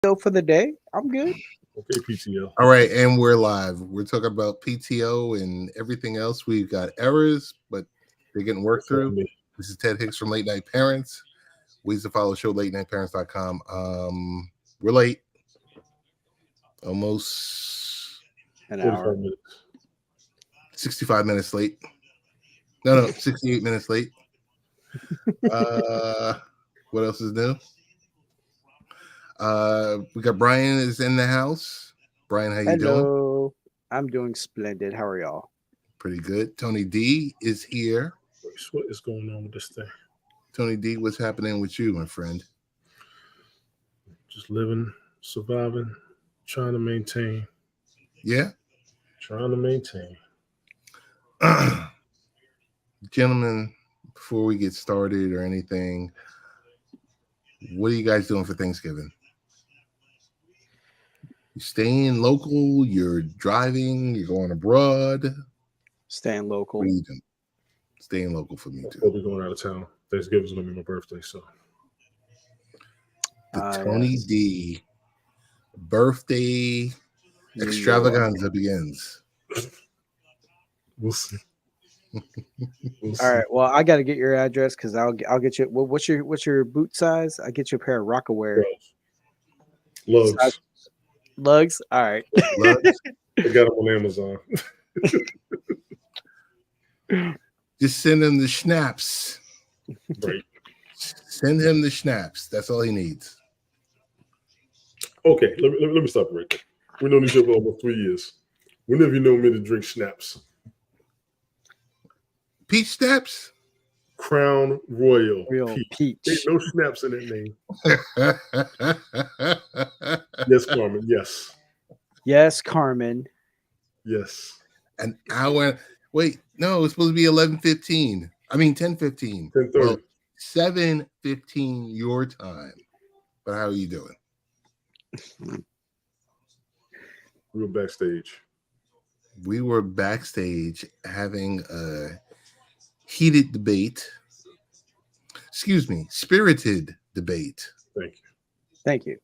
for the day. I'm good. Okay, PTO. All right, and we're live. We're talking about PTO and everything else. We've got errors, but they're getting worked through. This is Ted Hicks from Late Night Parents. We used to follow the show, latenightparents.com. We're late. Almost An hour. 65 minutes late. No, 68 minutes late. What else is new? We got Brian is in the house. Brian, how you doing? Hello. I'm doing splendid. How are y'all? Pretty good. Tony D is here. What is going on with this thing? Tony D, what's happening with you, my friend? Just living, surviving, trying to maintain. Yeah? Trying to maintain. Gentlemen, before we get started or anything, what are you guys doing for Thanksgiving? You staying local? You're driving? You're going abroad? Staying local. What are you doing? Staying local for me, too. We'll be going out of town. Thanksgiving's going to be my birthday, so. The Tony D birthday extravaganza begins. We'll see. All right. Well, I got to get your address because I'll get you. Well, what's your boot size? I get you a pair of Rockaware Lugs. Lugs. All right. Lugs. I got them on Amazon. Just send him the schnapps. Right. Send him the schnapps. That's all he needs. Okay, let me stop right there. We known each other for almost 3 years. When have you known me to drink schnapps? Peach schnapps? Crown Royal Peach. There's no schnapps in that name. Yes, Carmen. Yes. Yes, Carmen. Yes. An hour. Wait, no, it's supposed to be 11:15. I mean 10:15. 10:30. Well, 7:15 your time. But how are you doing? We were backstage. We were backstage having a heated debate. Excuse me, spirited debate. Thank you. Thank you.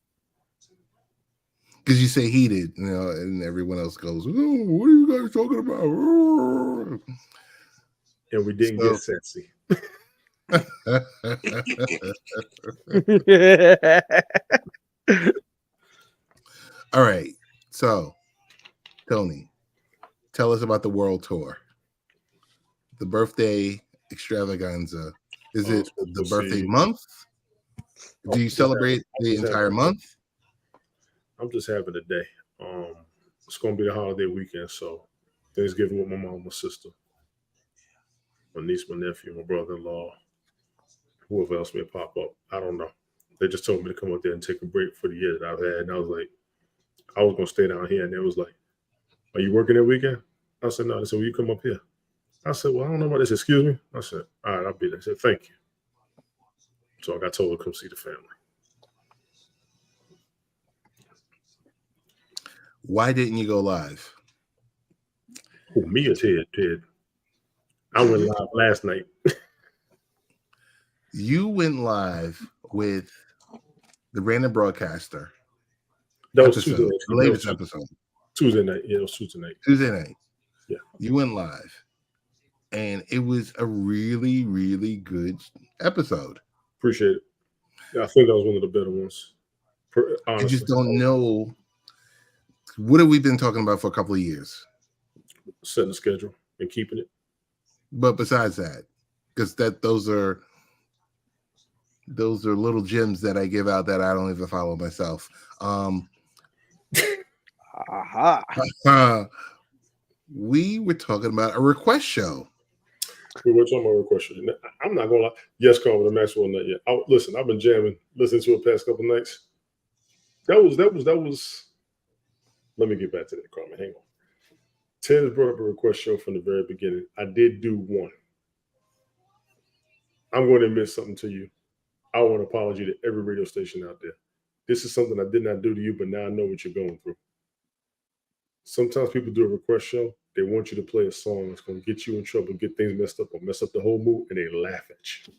Because you say heated, you know, and everyone else goes, "Oh, what are you guys talking about?" And we didn't get sexy. All right. So, Tony, tell us about the world tour. The birthday extravaganza. Is it the birthday month? Do you celebrate the entire month? I'm just having a day. It's going to be the holiday weekend, so Thanksgiving with my mom, my sister, my niece, my nephew, my brother-in-law, whoever else may pop up. I don't know. They just told me to come up there and take a break for the year that I've had, and I was like, I was going to stay down here, and they was like, "Are you working that weekend?" I said, "No." They said, "Will you come up here?" I said, "Well, I don't know about this. Excuse me." I said, "All right, I'll be there." They said, "Thank you." So I got told to come see the family. Why didn't you go live? Who, me or Ted? Ted. I went live last night. You went live with the random broadcaster. That was Tuesday. The latest episode. Tuesday night. Yeah, it was Tuesday night. Tuesday night. Yeah. You went live. And it was a really, really good episode. Appreciate it. Yeah, I think that was one of the better ones. I just don't know. What have we been talking about for a couple of years? Setting the schedule and keeping it. But besides that, because those are little gems that I give out that I don't even follow myself. We were talking about a request show. We were talking about a request show. I'm not gonna lie. Yes, Carmen, the Maxwell nut yet. Listen, I've been jamming, listening to it past couple nights. That was. Let me get back to that, Carmen. Hang on. Ted has brought up a request show from the very beginning. I did do one. I'm going to admit something to you. I want an apology to every radio station out there. This is something I did not do to you, but now I know what you're going through. Sometimes people do a request show. They want you to play a song that's going to get you in trouble, get things messed up, or mess up the whole mood, and they laugh at you.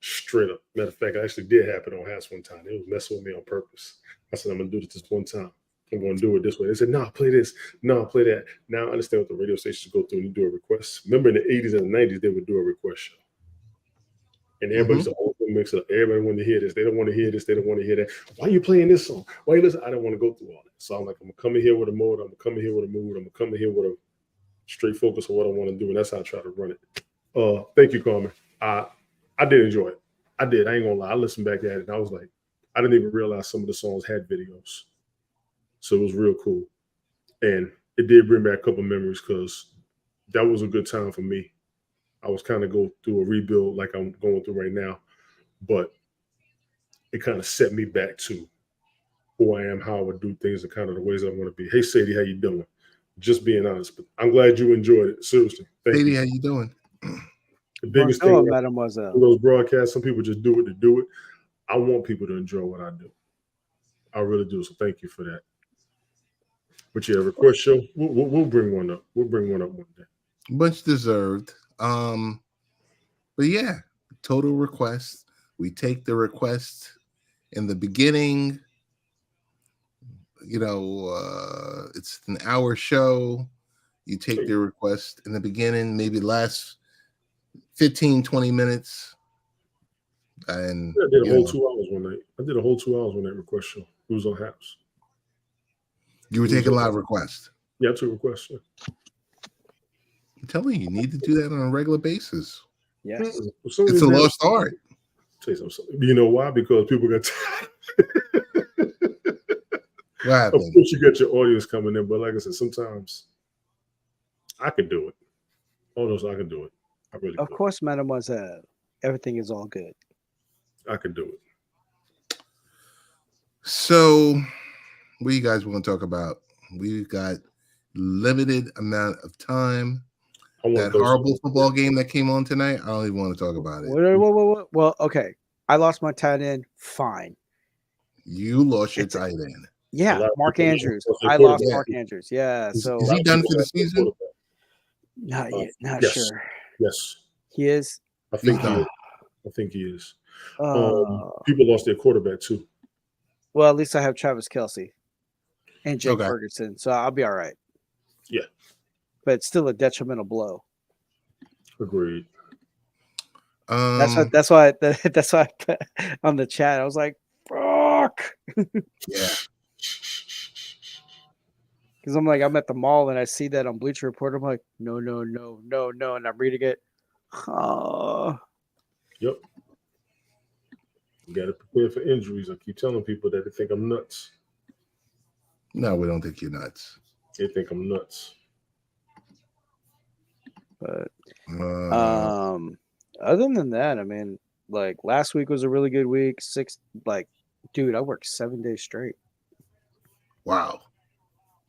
Straight up. Matter of fact, I actually did happen on Hats one time. They was messing with me on purpose. I said, I'm gonna do this one time. I'm gonna do it this way. They said, no, play this. No, play that. Now I understand what the radio stations go through and you do a request. Remember in the 80s and the 90s, they would do a request show. And everybody's the whole thing mix up. Everybody want to hear this. They don't want to hear this. They don't want to hear that. Why are you playing this song? Why you listen? I don't want to go through all that. So I'm like, I'm gonna come in here with a mode. I'm gonna come in here with a mood. I'm gonna come in here with a straight focus on what I want to do, and that's how I try to run it. Thank you, Carmen. I did enjoy it. I did. I ain't gonna lie. I listened back at it, and I was like, I didn't even realize some of the songs had videos. So it was real cool, and it did bring back a couple memories because that was a good time for me. I was kind of going through a rebuild like I'm going through right now, but it kind of set me back to who I am, how I would do things, and kind of the ways I want to be. Hey, Sadie, how you doing? Just being honest, but I'm glad you enjoyed it. Seriously, thank Sadie, you. how you doing? The biggest Bonjour, thing mademoiselle. with those broadcasts, some people just do it to do it. I want people to enjoy what I do. I really do. So thank you for that. But yeah, request show. We'll bring one up. We'll bring one up one day. Much deserved. But yeah, total request. We take the request in the beginning. You know, it's an hour show. You take the request in the beginning, maybe last 15, 20 minutes. And I did a whole 2 hours one night. I did a whole 2 hours on that request show. It was on House. You were taking live requests. Yeah, I took requests. Yeah. I'm telling you, you need to do that on a regular basis. Yes. It's a lost art. Tell you something. You know why? Because people got tired. What happened? Of course, you got your audience coming in, but like I said, sometimes I could do it. Oh no, I can do it. I really. Of could. course, mademoiselle. Everything is all good. I can do it. So, what do you guys want to talk about? We've got limited amount of time. That horrible football game that came on tonight, I don't even want to talk about it. Whoa. Well, okay. I lost my tight end. Fine. You lost your tight end. Yeah, Mark Andrews. I lost Mark Andrews. Yeah. So is he done for the season? Not yet. Not yes. sure. Yes. He is. I think he is. I think he is. People lost their quarterback too. Well, at least I have Travis Kelce and Jake Ferguson, so I'll be all right. Yeah. But it's still a detrimental blow. Agreed. That's why I put on the chat. I was like, "Fuck." Yeah. Because I'm at the mall and I see that on Bleacher Report. I'm like, no, and I'm reading it. Oh. Yep. You got to prepare for injuries. I keep telling people that they think I'm nuts. No, we don't think you're nuts. They think I'm nuts. But other than that, I mean, like last week was a really good week. Dude, I worked 7 days straight. Wow.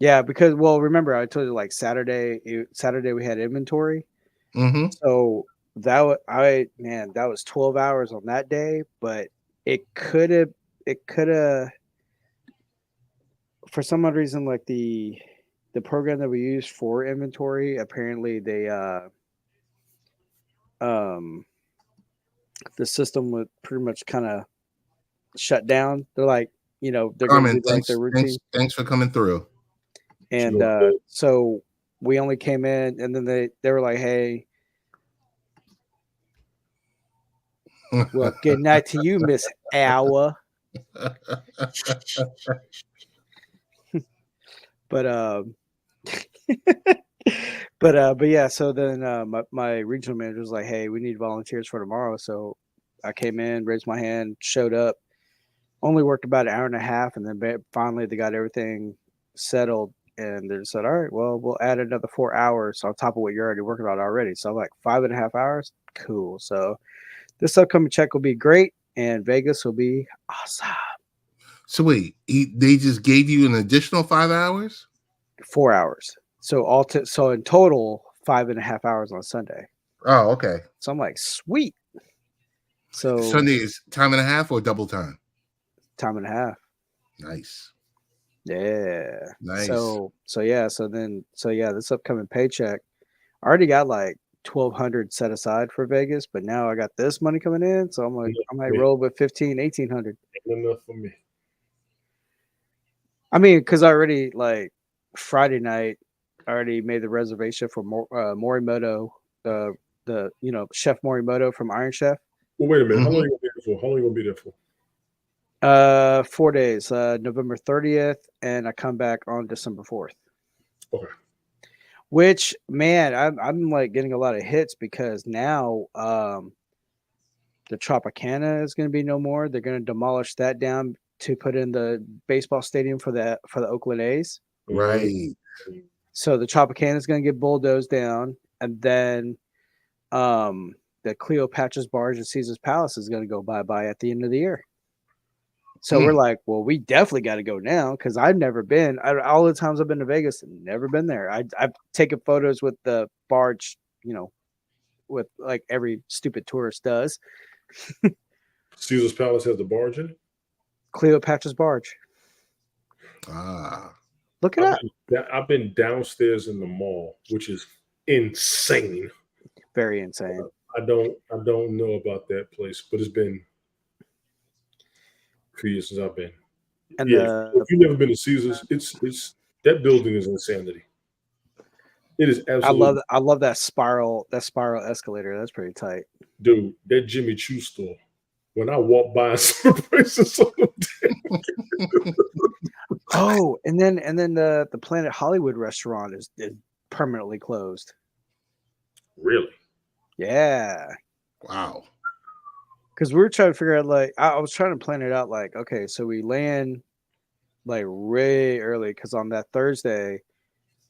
Yeah, because remember I told you like Saturday we had inventory. Mm-hmm. So that was 12 hours on that day, but it could have for some odd reason, like the program that we use for inventory, apparently they the system would pretty much kind of shut down. They're like, they're going to do like their routine. Thanks for coming through. And so we only came in, and then they were like, "Hey, well, good night to you, Miss Hour." But yeah. So then my regional manager was like, "Hey, we need volunteers for tomorrow." So I came in, raised my hand, showed up. Only worked about an hour and a half, and then finally they got everything settled, and they said, "All right, well, we'll add another 4 hours on top of what you're already working on already." So I'm like, 5.5 hours, cool. So this upcoming check will be great, and Vegas will be awesome. So wait, they just gave you an additional 5 hours? 4 hours. So so in total, 5.5 hours on Sunday. Oh, okay. So I'm like, sweet. So Sunday is time and a half or double time? Time and a half. Nice. Yeah. Nice. So this upcoming paycheck, I already got like $1,200 set aside for Vegas, but now I got this money coming in, so I'm like, I might roll with 1,500, 1,800. Ain't enough for me. I mean, because I already like Friday night, I already made the reservation for Morimoto, the Chef Morimoto from Iron Chef. Well, wait a minute. How long are you gonna be there for? How long are you gonna be there for? 4 days, November 30th, and I come back on December 4th. Okay. Which, man, I'm like getting a lot of hits because now the Tropicana is going to be no more. They're going to demolish that down to put in the baseball stadium for the Oakland A's. Right. So the Tropicana is going to get bulldozed down, and then the Cleopatra's Barge and Caesar's Palace is going to go bye-bye at the end of the year. So we're like, well, we definitely got to go now because I've never been. All the times I've been to Vegas, never been there. I've taken photos with the barge, with like every stupid tourist does. Caesar's Palace has the barge in it. Cleopatra's Barge. Look it up. I've been downstairs in the mall, which is insane. Very insane. I don't know about that place, but it's been a few years since I've been. And if you've never been to Caesars, it's that building is insanity. It is absolutely. I love that spiral escalator. That's pretty tight, dude. That Jimmy Choo store. When I walk by some places, oh, and then the Planet Hollywood restaurant is permanently closed. Really? Yeah. Wow. Because we were trying to figure out, like, I was trying to plan it out, like, okay, so we land like way early because on that Thursday,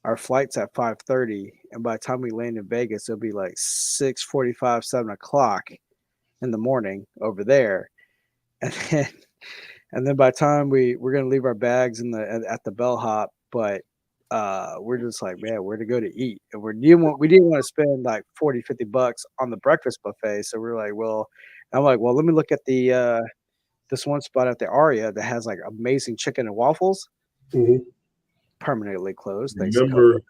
our flight's at 5:30, and by the time we land in Vegas, it'll be like 6:45, 7 o'clock in the morning over there, and then by the time we're gonna leave our bags at the bellhop, but we're just like, man, where to go to eat, and we didn't want to spend like $40-$50 on the breakfast buffet, so we're like, well, I'm like, well, let me look at the this one spot at the Aria that has like amazing chicken and waffles. Mm-hmm. Permanently closed. Remember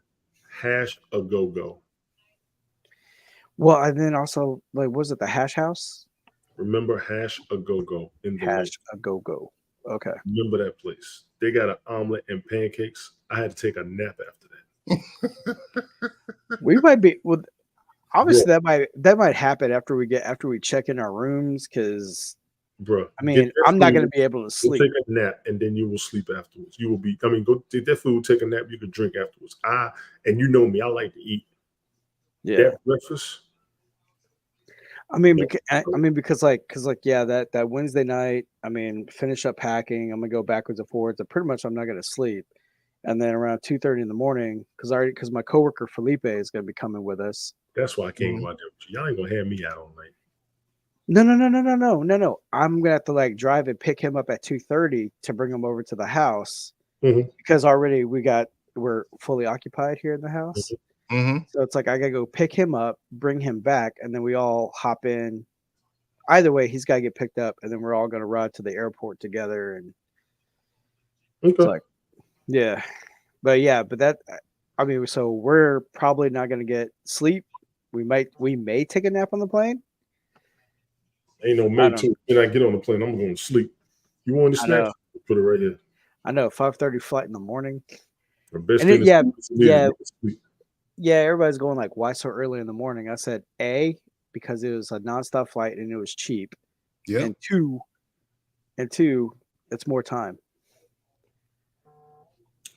Hash a Go Go? Well, and then also, like, was it the Hash House? Remember Hash a Go Go in the Hash a Go Go. Okay. Remember that place? They got an omelet and pancakes. I had to take a nap after that. We might be well. Obviously, that might happen after we check in our rooms because. Bro, I mean, I'm not going to be able to sleep. Take a nap and then you will sleep afterwards. You will be. I mean, go take that food, take a nap. You can drink afterwards. And you know me, I like to eat. Yeah, that breakfast. I mean, because that Wednesday night. I mean, finish up packing. I'm gonna go backwards and forwards. And pretty much, I'm not gonna sleep. And then around 2:30 in the morning, because my coworker Felipe is gonna be coming with us. That's why I can't go out there with you. Y'all ain't gonna have me out all night. No. I'm gonna have to like drive and pick him up at 2:30 to bring him over to the house because already we're fully occupied here in the house. So it's like I gotta go pick him up, bring him back, and then we all hop in. Either way, he's gotta get picked up, and then we're all gonna ride to the airport together. And it's like, yeah, but that, I mean, so we're probably not gonna get sleep. We may take a nap on the plane. Ain't no mate too. When I get on the plane, I'm going to sleep. You want the snacks? Put it right here. I know, 5:30 flight in the morning. The best thing sleep. Yeah, everybody's going like, why so early in the morning? I said, A, because it was a nonstop flight and it was cheap. Yeah. And two, it's more time.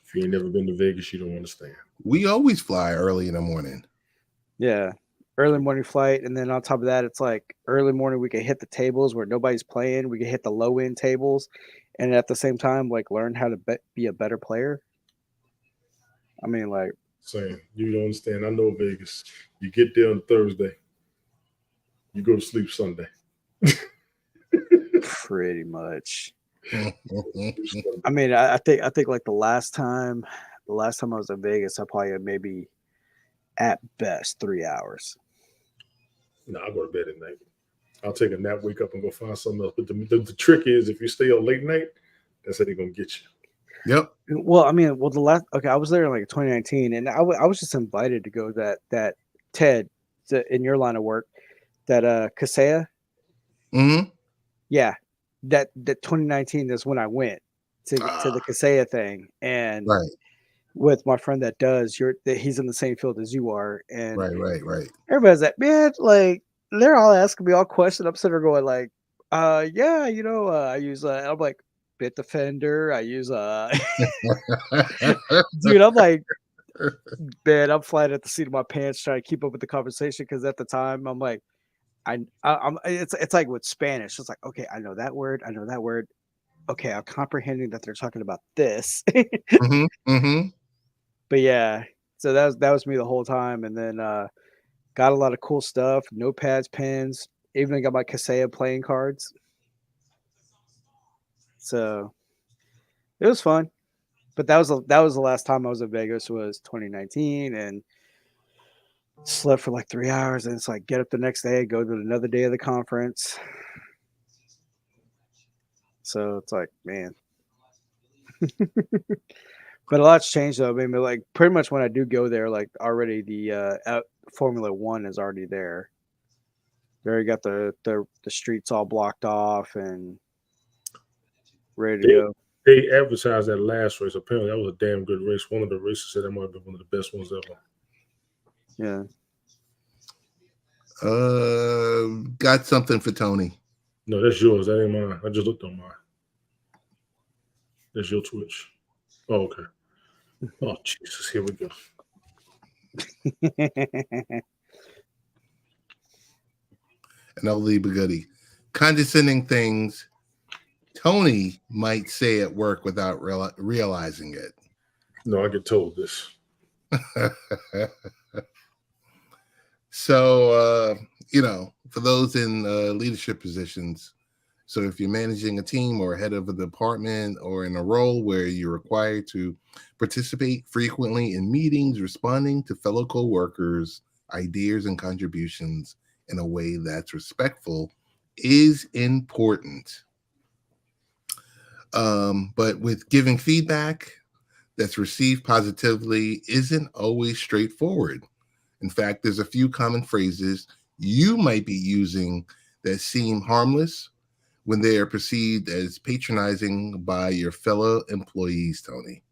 If you ain't never been to Vegas, you don't understand. We always fly early in the morning. Yeah. Early morning flight, and then on top of that, it's like early morning we can hit the tables where nobody's playing. We can hit the low end tables, and at the same time, like learn how to be a better player. I mean, like saying you don't understand. I know Vegas. You get there on Thursday, you go to sleep Sunday. Pretty much. I mean, I think like the last time I was in Vegas, I probably had maybe at best 3 hours. No, I go to bed at night. I'll take a nap, wake up, and go find something else. But the trick is, if you stay up late night, that's how they're gonna get you. Yep. Well, I mean, I was there in like 2019, and I was just invited to go that Ted in your line of work, that Kaseya. Mm-hmm. Yeah, that 2019 is when I went to the Kaseya thing, and Right, with my friend that does, he's in the same field as you are, and right. everybody's like, man, like they're all asking me all questions. I'm sitting there going like, yeah, I use I'm like Bitdefender. I use dude, I'm like, man, I'm flying at the seat of my pants trying to keep up with the conversation because at the time I'm like, I'm it's like with Spanish. It's like, okay, I know that word. I know that word. Okay, I'm comprehending that they're talking about this. Mm-hmm. Mm-hmm. But yeah, so that was me the whole time, and then got a lot of cool stuff, notepads, pens, even got my Kaseya playing cards. So it was fun. But that was the last time I was in Vegas was 2019, and slept for like 3 hours, and it's like get up the next day, go to another day of the conference. So it's like, man. But a lot's changed though. I mean, like pretty much when I do go there, like already the Formula One is already there. They already got the streets all blocked off and ready to They go. they advertised that last race. Apparently, that was a damn good race. One of the races said that might have been one of the best ones ever. Yeah. Got something for Tony. No, that's yours. That ain't mine. I just looked on mine. That's your Twitch. Oh, okay. Oh, Jesus. Here we go. An oldie but goodie. Condescending things Tony might say at work without realizing it. No, I get told this. So, for those in leadership positions, so if you're managing a team or head of a department or in a role where you're required to participate frequently in meetings, responding to fellow coworkers, ideas and contributions in a way that's respectful is important. But with giving feedback that's received positively isn't always straightforward. In fact, there's a few common phrases you might be using that seem harmless when they are perceived as patronizing by your fellow employees, Tony.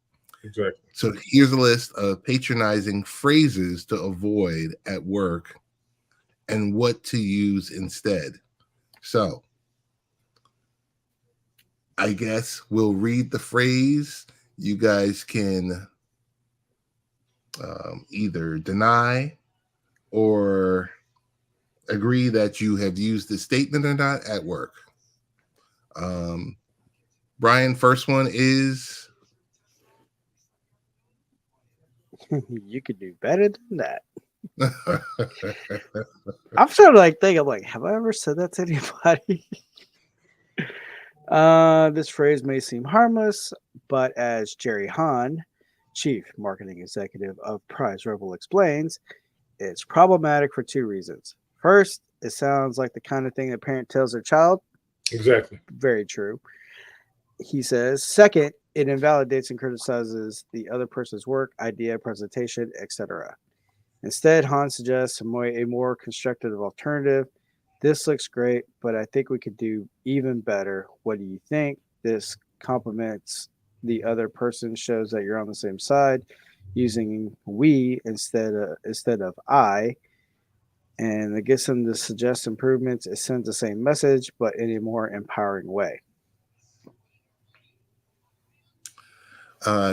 Exactly. So here's a list of patronizing phrases to avoid at work and what to use instead. So I guess we'll read the phrase. You guys can either deny or agree that you have used the statement or not at work. Brian, first one is You could do better than that. I'm trying to like think. I'm like, have I ever said that to anybody? This phrase may seem harmless, but as Jerry Hahn, Chief Marketing Executive of Prize Rebel, explains, it's problematic for two reasons. First, it sounds like the kind of thing a parent tells their child. Exactly. Very true. He says, second, it invalidates and criticizes the other person's work, idea, presentation, etc. Instead, Hahn suggests a more constructive alternative. This looks great, but I think we could do even better. What do you think? This compliments the other person, shows that you're on the same side, using we instead of I, and it gets them to suggest improvements. It sends the same message, but in a more empowering way.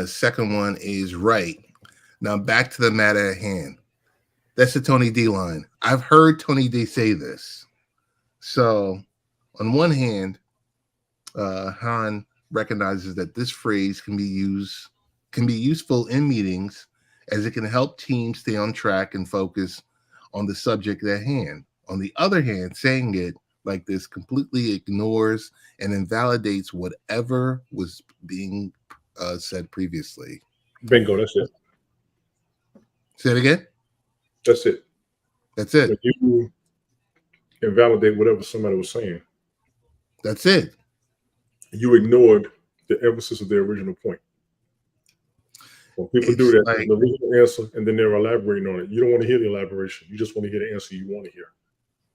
Second one is right. Now back to the matter at hand. That's the Tony D line. I've heard Tony D say this. So on one hand, Han recognizes that this phrase can be useful in meetings as it can help teams stay on track and focus on the subject at hand. On the other hand, saying it like this completely ignores and invalidates whatever was being said previously. Bingo. That's it. Say it again. That's it. That's it. When you invalidate whatever somebody was saying, That's it. you ignored the emphasis of their original point. When people do It's that, like the original answer, and then they're elaborating on it. You don't want to hear the elaboration. You just want to hear the answer you want to hear.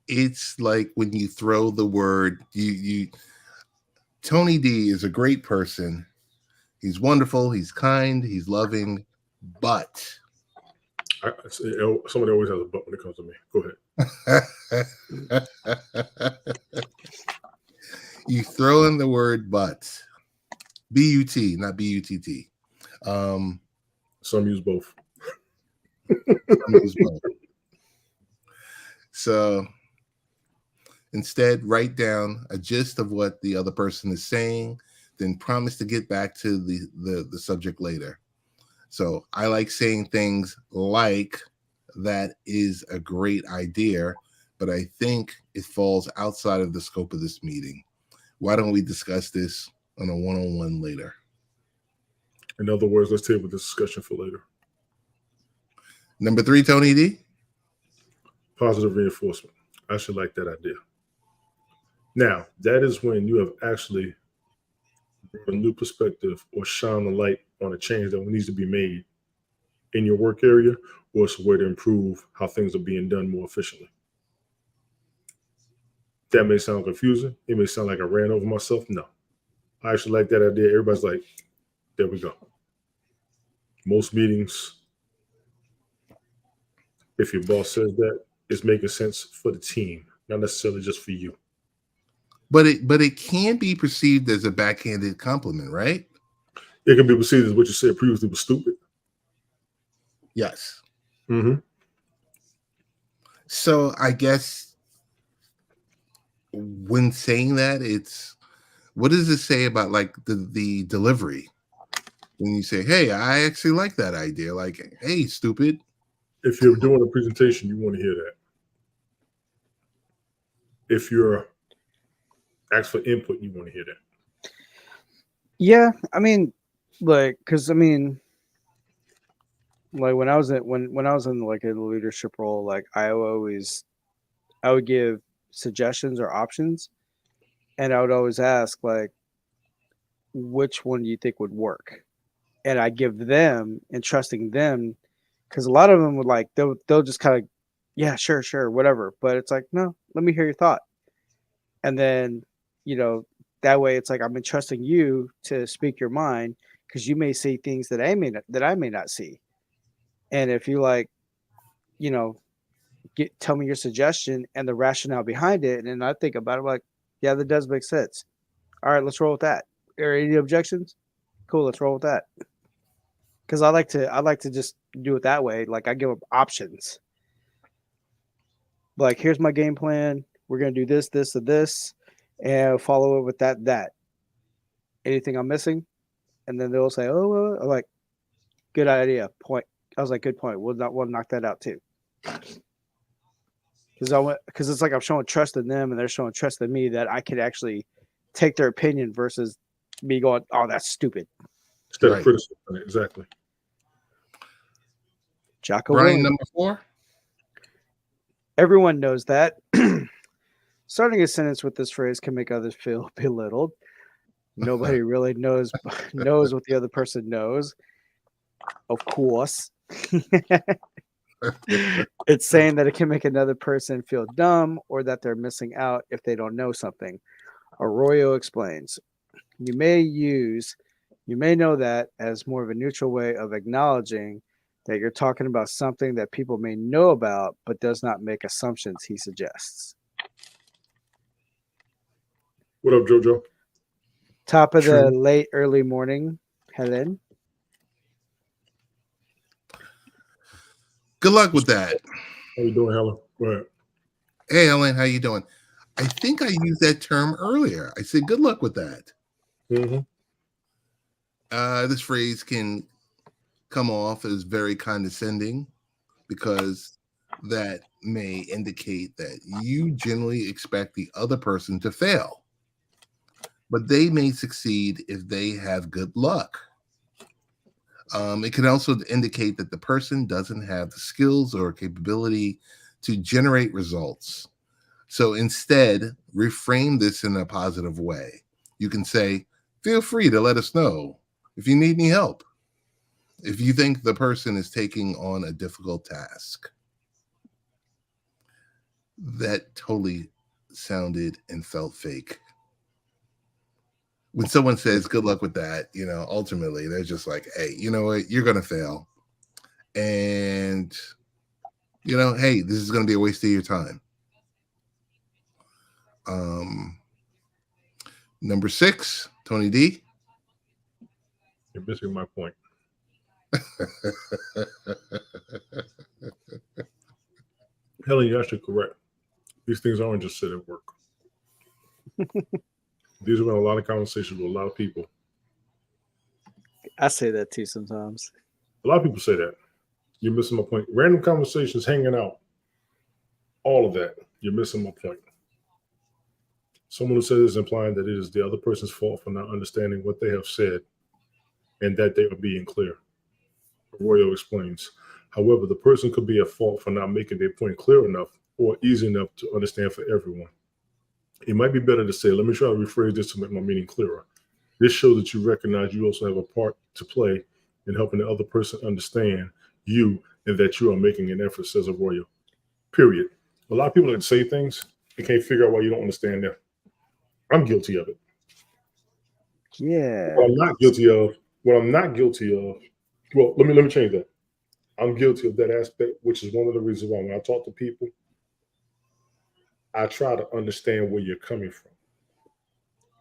it's like when you throw the word you Tony D is a great person. He's wonderful, he's kind, he's loving, but Somebody always has a but when it comes to me. Go ahead. you throw in the word but. B-U-T, not B-U-T-T. Some use both. So instead, write down a gist of what the other person is saying, then promise to get back to the subject later. So I like saying things like, that is a great idea, but I think it falls outside of the scope of this meeting. Why don't we discuss this on a one-on-one later? In other words, let's table this discussion for later. Number 3, Tony D. Positive reinforcement. I should like that idea. Now, that is when you have actually brought a new perspective or shine a light on a change that needs to be made in your work area, or it's a way to improve how things are being done more efficiently. That may sound confusing. It may sound like I ran over myself. No. I actually like that idea. Everybody's like, there we go. Most meetings, if your boss says that, it's making sense for the team, not necessarily just for you. But it can be perceived as a backhanded compliment, right? It can be perceived as what you said previously was stupid. Yes. Mm-hmm. So I guess when saying that, it's, what does it say about like the delivery? When you say, hey, I actually like that idea. Like, hey, stupid. If you're doing a presentation, you want to hear that. If you're asked for input, you want to hear that. Yeah, I mean, like, because I mean, like when I was in like a leadership role, like I would give suggestions or options, and I would always ask like, which one do you think would work? And I give them and trusting them, because a lot of them would like they'll just kind of, yeah, sure, whatever. But it's like, no, let me hear your thought, and then you know that way it's like I'm entrusting you to speak your mind because you may see things that I may not see, and if you like, you know, tell me your suggestion and the rationale behind it, and then I think about it, I'm like, yeah, that does make sense. All right, let's roll with that. Are any objections? Cool, let's roll with that. Because I like to just do it that way. Like I give up options. Like here's my game plan. We're gonna do this, this, and this, and follow it with that. Anything I'm missing? And then they'll say, "Oh, I'm like, good idea." Point. I was like, "Good point. We'll knock that out too." Because it's like I'm showing trust in them, and they're showing trust in me that I can actually take their opinion versus me going, "Oh, that's stupid." Instead of criticism, exactly. Jocko Brian, Willink. number 4. Everyone knows that. Starting a sentence with this phrase can make others feel belittled. Nobody really knows what the other person knows. Of course. It's saying that it can make another person feel dumb or that they're missing out if they don't know something. Arroyo explains. You may know that as more of a neutral way of acknowledging that you're talking about something that people may know about, but does not make assumptions, he suggests. What up, JoJo? Top of the late, early morning, Helen. Good luck with that. How you doing, Helen? Go ahead. Hey, Helen, how you doing? I think I used that term earlier. I said, good luck with that. Mm-hmm. This phrase can come off as very condescending because that may indicate that you generally expect the other person to fail, but they may succeed if they have good luck. It can also indicate that the person doesn't have the skills or capability to generate results. So instead, reframe this in a positive way. You can say, feel free to let us know if you need any help. If you think the person is taking on a difficult task, that totally sounded and felt fake. When someone says good luck with that, ultimately they're just like, hey, you know what, you're gonna fail. And hey, this is gonna be a waste of your time. Number 6, Tony D. You're missing my point. Helen, you're actually correct. These things aren't just sit at work. These have been a lot of conversations with a lot of people. I say that too sometimes. A lot of people say that. You're missing my point. Random conversations, hanging out, all of that. You're missing my point. Someone who says is implying that it is the other person's fault for not understanding what they have said and that they are being clear. Arroyo explains. However, the person could be at fault for not making their point clear enough or easy enough to understand for everyone. It might be better to say, let me try to rephrase this to make my meaning clearer. This shows that you recognize you also have a part to play in helping the other person understand you and that you are making an effort, says Arroyo. Period. A lot of people that say things and can't figure out why you don't understand them. I'm guilty of it. Yeah. What I'm not guilty of, well, let me change that. I'm guilty of that aspect, which is one of the reasons why when I talk to people, I try to understand where you're coming from.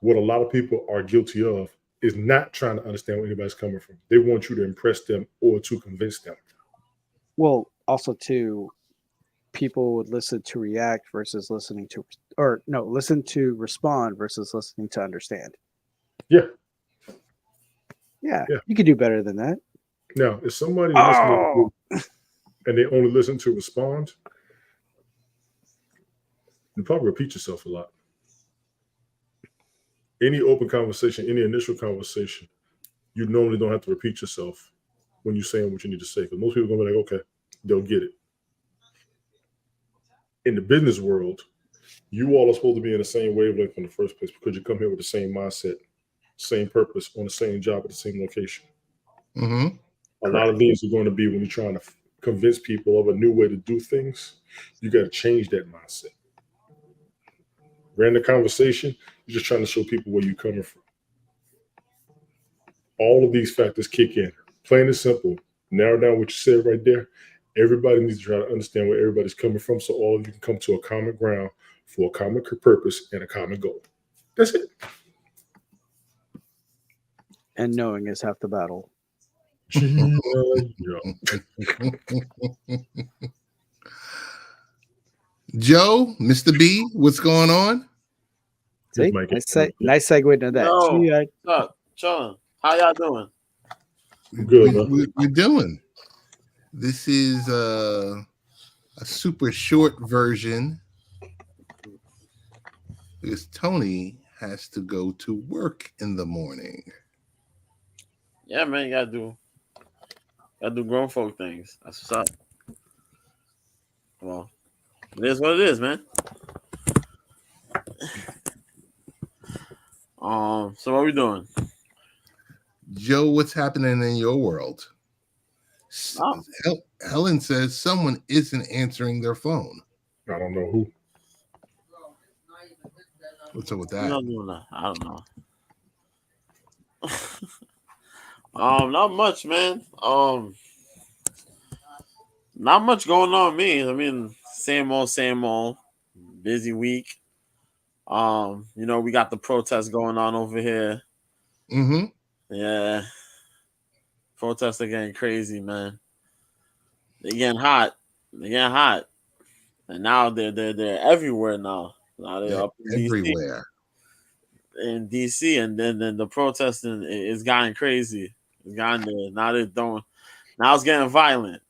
What a lot of people are guilty of is not trying to understand where anybody's coming from. They want you to impress them or to convince them. Well, also too, people would listen to react versus listening to, or no, listen to respond versus listening to understand. Yeah. Yeah, Yeah. you could do better than that. Now, if somebody Oh, and they only listen to respond, you probably repeat yourself a lot. Any open conversation, any initial conversation, you normally don't have to repeat yourself when you're saying what you need to say. Because most people are going to be like, okay, they'll get it. In the business world, you all are supposed to be in the same wavelength in the first place because you come here with the same mindset, same purpose, on the same job at the same location. Mm-hmm. A lot of these are going to be when you're trying to convince people of a new way to do things, you got to change that mindset. Random conversation, you're just trying to show people where you're coming from. All of these factors kick in. Plain and simple. Narrow down what you said right there. Everybody needs to try to understand where everybody's coming from so all of you can come to a common ground for a common purpose and a common goal. That's it. and knowing is half the battle. Joe, Mr. B, what's going on? See, nice segue into that. Yo, See, what's up? Chilling. How y'all doing? Good, man. We're doing. This is a super short version because Tony has to go to work in the morning. Yeah, man, you gotta do grown folk things. That's what's up. Well, it is what it is, man. So what we doing? Joe, what's happening in your world? Oh. Helen says someone isn't answering their phone. I don't know who. What's up with I'm that? not doing that. I don't know. Not much, man. Not much going on with me. I mean, same old. Busy week. We got the protests going on over here. Mm-hmm. Yeah. Protests are getting crazy, man. They're getting hot. And now they're everywhere now. Now they're up in everywhere. In DC, and then the protesting is gotten crazy. It's gotten there. Now they're throwing. Now it's getting violent.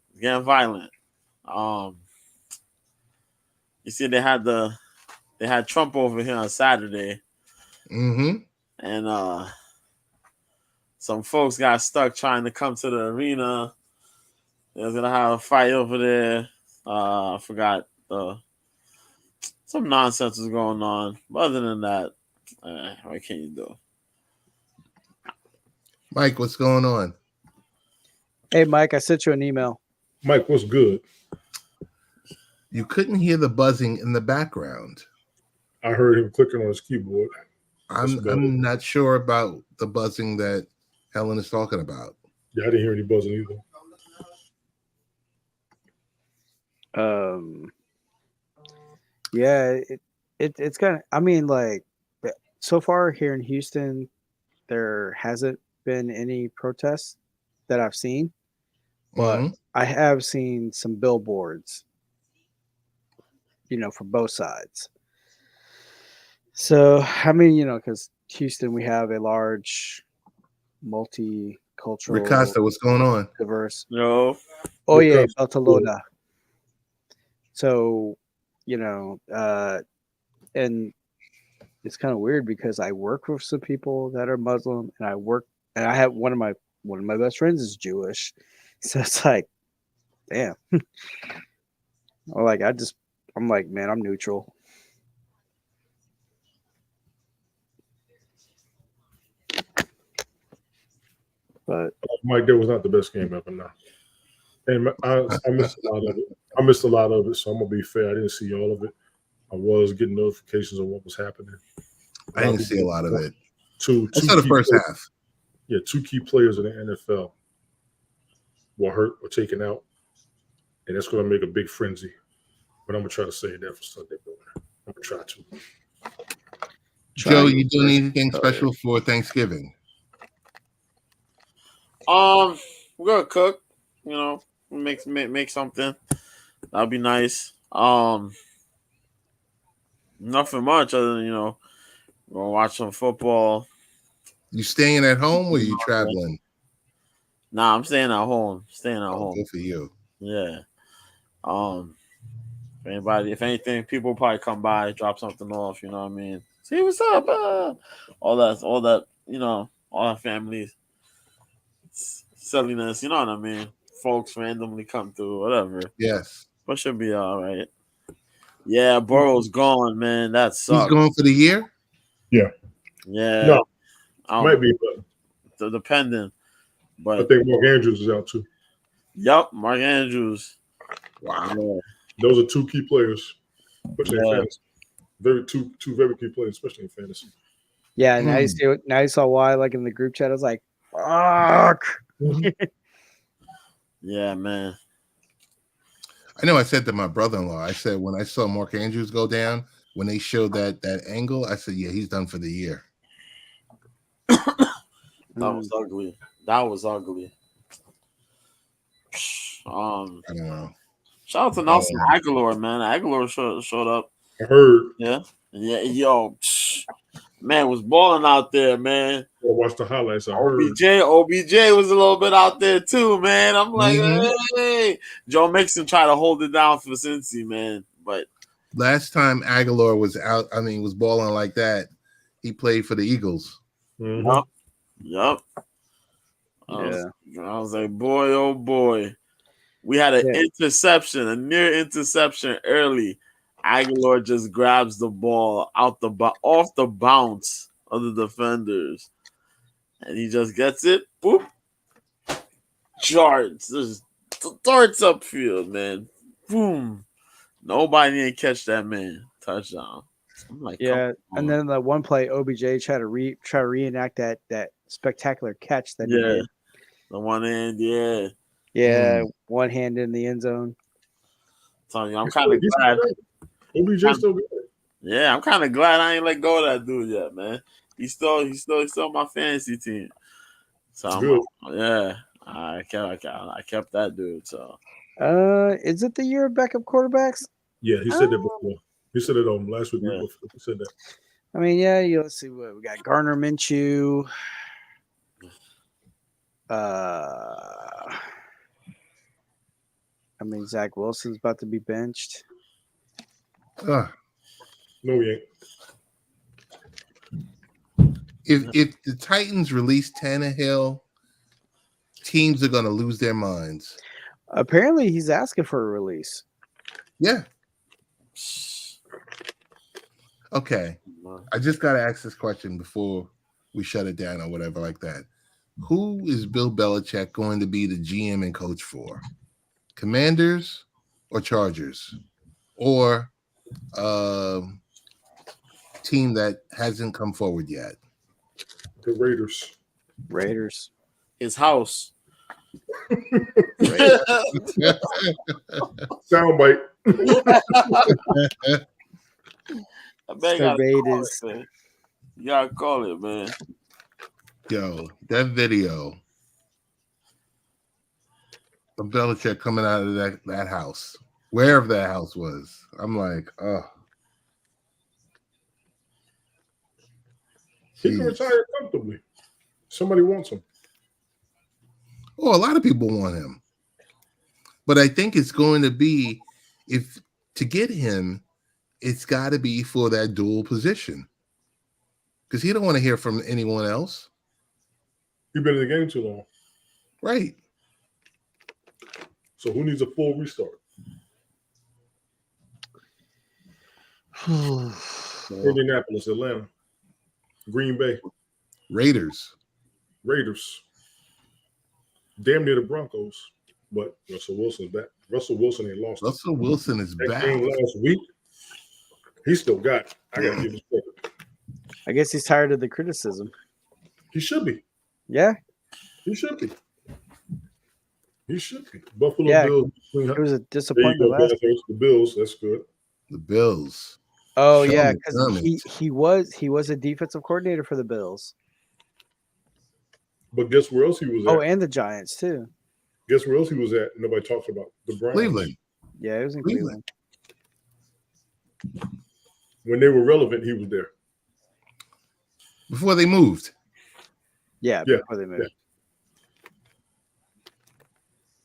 You see, they had Trump over here on Saturday, Mm-hmm. and some folks got stuck trying to come to the arena. They was gonna have a fight over there. I forgot some nonsense was going on. But other than that, what can you do? Mike, what's going on? Hey, Mike, I sent you an email. Mike, what's good? You couldn't hear the buzzing in the background. I heard him clicking on his keyboard. I'm not sure about the buzzing that Helen is talking about. Yeah, I didn't hear any buzzing either. Yeah, it's kind of. I mean, like, so far here in Houston, there hasn't been any protests that I've seen, but Mhm. I have seen some billboards, for both sides. So, I mean, because Houston, we have a large multicultural, Ricasta, what's going on? diverse. Yo, Oh yeah, Because- Beltalowda. So, and it's kind of weird because I work with some people that are Muslim, and I have one of my best friends is Jewish, so it's like, damn. Or like I'm like, man, I'm neutral. But Mike, that was not the best game ever now. And I missed a lot of it. So I'm gonna be fair. I didn't see all of it. I was getting notifications of what was happening. I didn't see a lot of it. Two I saw the key first players- half. Yeah, 2 key players in the NFL were hurt or taken out, and that's going to make a big frenzy. But I'm gonna try to save that for Sunday morning. I'm gonna try to. Joe, you doing Triangle anything color. special for Thanksgiving? we're gonna cook. Make something. That'd be nice. Nothing much other than we're gonna watch some football. You staying at home or you traveling? Nah, I'm staying at home. Oh, good for you. Yeah. If anything, people probably come by, drop something off. You know what I mean? See what's up. All that. All that family silliness. You know what I mean? Folks randomly come through, whatever. Yes. But should be all right. Yeah, Burrow's gone, man. That He's sucks. going for the year? Yeah. No, might be, but Depending. I But think Mark Andrews is out too. yep, Mark Andrews. Wow. Yeah. Those are 2 key players, especially in Yeah. fantasy. Two very key players, especially in fantasy. Yeah, now you saw why, like in the group chat, I was like, fuck. Yeah, man. I know I said to my brother-in-law, I said when I saw Mark Andrews go down, when they showed that angle, I said, yeah, he's done for the year. That was ugly. That was ugly. I don't know. Shout out to Nelson Aguilar, man. Aguilar showed up. I heard. Yeah, yo, man was balling out there, man. I watched the highlights. I heard. OBJ was a little bit out there too, man. I'm like, hey, Joe Mixon tried to hold it down for Cincy, man. But last time Aguilar was out, was balling like that, he played for the Eagles. Mm-hmm. Yep. I was like, boy, oh boy. We had an interception, a near interception early. Aguilar just grabs the ball off the bounce of the defenders. And he just gets it. Boop. Charts. Just darts upfield, man. Boom. Nobody didn't catch that man. Touchdown. I'm like, yeah. And then the one play, OBJ tried to reenact that spectacular catch that he did. The one hand, yeah. Yeah, one hand in the end zone. So, I'm kind of glad. OBJ still good. Yeah, I'm kind of glad I ain't let go of that dude yet, man. He's still my fantasy team. So I kept that dude. So, is it the year of backup quarterbacks? Yeah, he said that before. He said it last week. Yeah. Before. He said that. I mean, let's see what we got. Gardner Minshew. Zach Wilson's about to be benched. No, he ain't. If the Titans release Tannehill, teams are going to lose their minds. Apparently, he's asking for a release. Yeah. Okay. I just got to ask this question before we shut it down or whatever like that. Who is Bill Belichick going to be the GM and coach for? Commanders or Chargers? Or team that hasn't come forward yet? The Raiders. Raiders. His house. Soundbite. I bet The Raiders. you gotta call it, man. Yo, that video of Belichick coming out of that house, wherever that house was, I'm like, oh. He can retire comfortably. Somebody wants him. Oh, a lot of people want him. But I think it's going to be, if to get him, it's got to be for that dual position. Because he don't want to hear from anyone else. He's been in the game too long. Right. So who needs a full restart? Indianapolis, Atlanta, Green Bay, Raiders. Damn near the Broncos. But Russell Wilson's back. Russell Wilson ain't lost. Russell Wilson is That back. game last week, he still got it. I got to give him credit. I guess he's tired of the criticism. He should be. Yeah. He should be. Buffalo Yeah, Bills. It was a There you disappointment go, last. Panthers. The Bills. That's good. The Bills. Oh Sean yeah, because McDermott. he was a defensive coordinator for the Bills. But guess where else he was at? Oh, and the Giants too. Guess where else he was at? Nobody talks about the Browns. Cleveland. Yeah, it was in Cleveland. Cleveland. When they were relevant, he was there. Before they moved. Yeah, Yeah, before they moved. yeah.